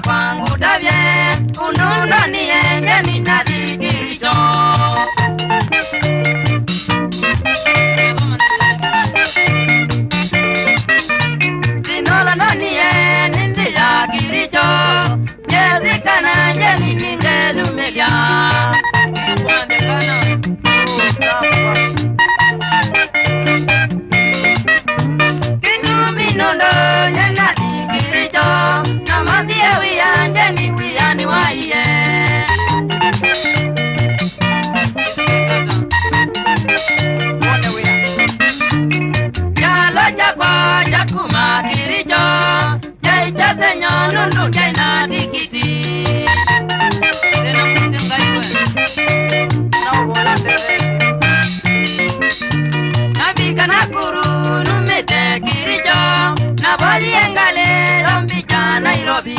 Kwangu davye unundo ni enge ni nadigiricho Zinola noni e nindi ya giricho Nyezika na njeni ninge lumelia Kinumi nondo nyena digiricho Wiyanje wiyani waiye Jalo jakwa jakuma kirijo Jaicha senyo nundu jaina dikiti Nabika nakuru numete kirijo Nabali engale lombicha Nairobi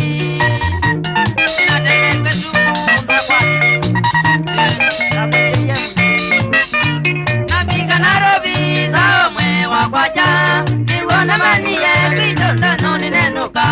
Nabika Nairobi sao mwe wakwaja Niwona maniye kitonda noni nenuka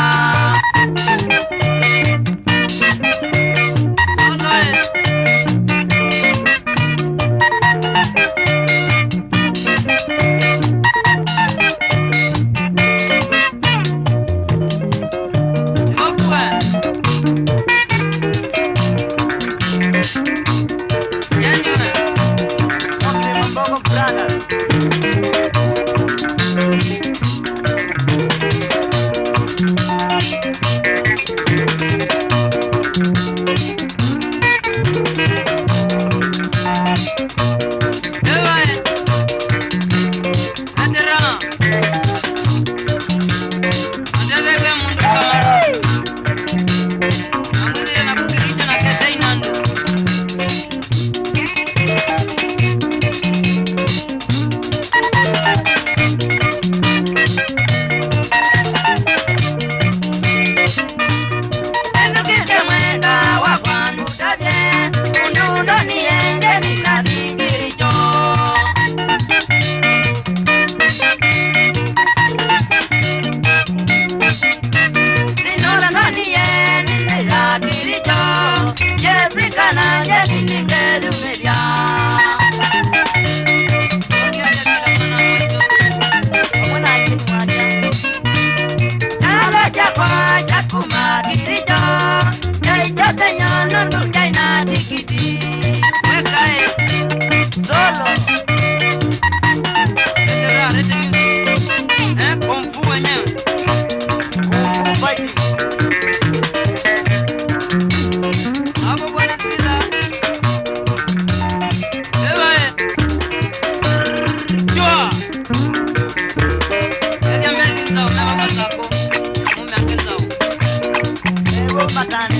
Matana